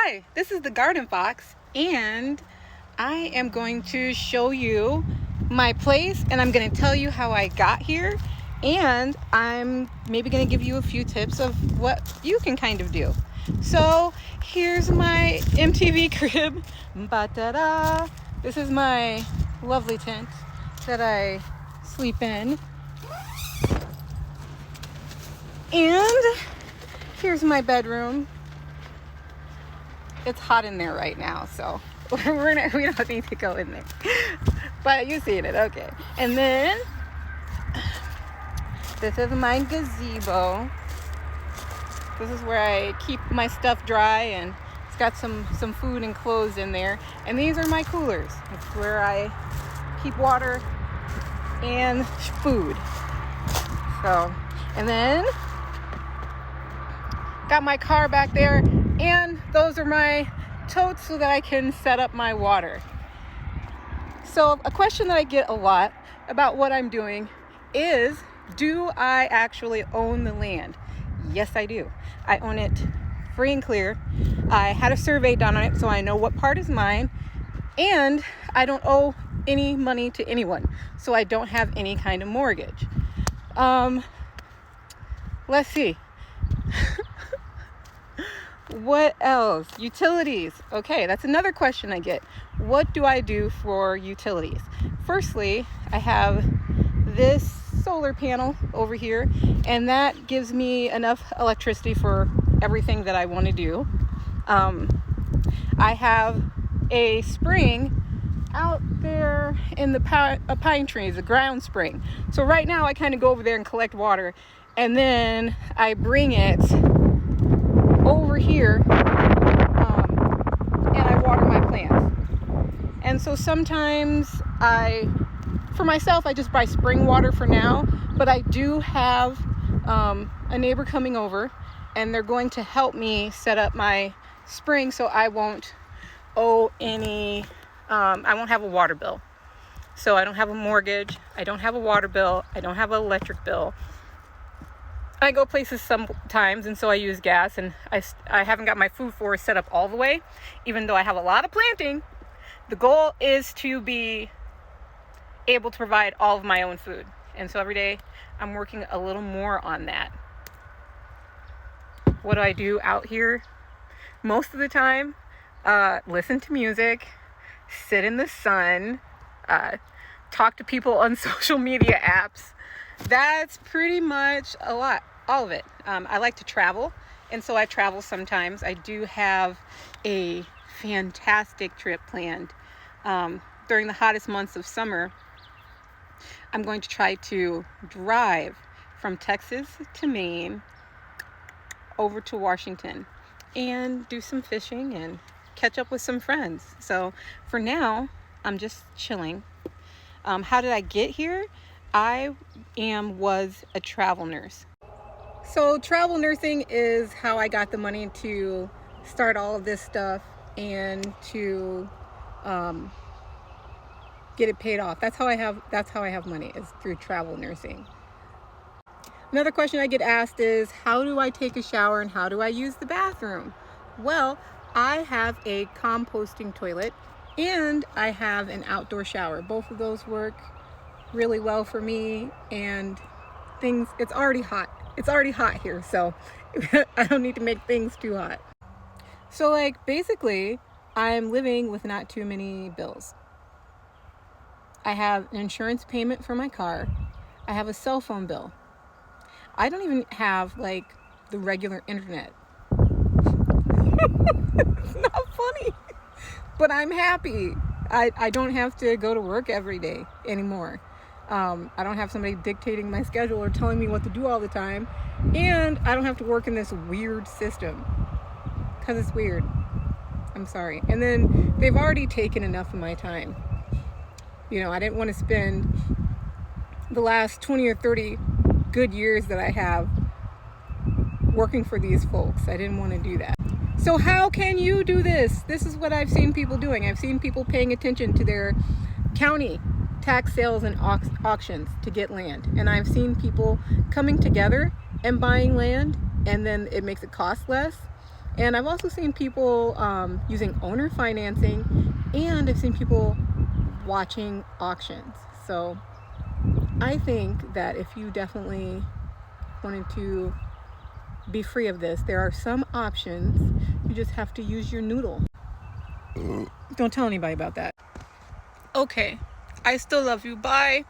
Hi, this is the Garden Fox, and I am going to show you my place, and I'm going to tell you how I got here, and I'm maybe going to give you a few tips of what you can kind of do. So here's my MTV crib. Ba-da-da. This is my lovely tent that I sleep in. And here's my bedroom. It's hot in there right now, so we don't need to go in there. But you've seen it, okay. And then this is my gazebo. This is where I keep my stuff dry, and it's got some food and clothes in there. And these are my coolers. It's where I keep water and food. So, and then got my car back there, and those are my totes so that I can set up my water. So a question that I get a lot about what I'm doing is, do I actually own the land? Yes, I do. I own it free and clear. I had a survey done on it, so I know what part is mine, and I don't owe any money to anyone, so I don't have any kind of mortgage. Let's see. What else? Utilities. Okay, that's another question I get. What do I do for utilities? Firstly, I have this solar panel over here, and that gives me enough electricity for everything that I want to do. I have a spring out there in the pine trees, a ground spring. So right now I kind of go over there and collect water, and then I bring it over here, and I water my plants. And so sometimes for myself, I just buy spring water for now, but I do have a neighbor coming over, and they're going to help me set up my spring so I won't owe any, I won't have a water bill. So I don't have a mortgage, I don't have a water bill, I don't have an electric bill. I go places sometimes, and so I use gas, and I haven't got my food forest set up all the way, even though I have a lot of planting. The goal is to be able to provide all of my own food, and so every day I'm working a little more on that. What do I do out here? Most of the time, listen to music, sit in the sun, talk to people on social media apps. That's pretty much all of it. I like to travel, and so I travel sometimes. I do have a fantastic trip planned during the hottest months of summer. I'm going to try to drive from Texas to Maine over to Washington and do some fishing and catch up with some friends. So for now, I'm just chilling. How did I get here? I was a travel nurse. So travel nursing is how I got the money to start all of this stuff and to get it paid off. That's how I have money, is through travel nursing. Another question I get asked is, how do I take a shower and how do I use the bathroom? Well, I have a composting toilet and I have an outdoor shower. Both of those work really well for me, and it's already hot here, so I don't need to make things too hot. So basically I'm living with not too many bills. I have an insurance payment for my car. I have a cell phone bill. I don't even have the regular internet. It's not funny, but I'm happy. I don't have to go to work every day anymore. I don't have somebody dictating my schedule or telling me what to do all the time. And I don't have to work in this weird system, because it's weird. I'm sorry. And then they've already taken enough of my time. I didn't want to spend the last 20 or 30 good years that I have working for these folks. I didn't want to do that. So how can you do this? This is what I've seen people doing. I've seen people paying attention to their county tax sales and auctions to get land. And I've seen people coming together and buying land, and then it makes it cost less. And I've also seen people using owner financing, and I've seen people watching auctions. So I think that if you definitely wanted to be free of this, there are some options. You just have to use your noodle. Don't tell anybody about that. Okay, I still love you. Bye.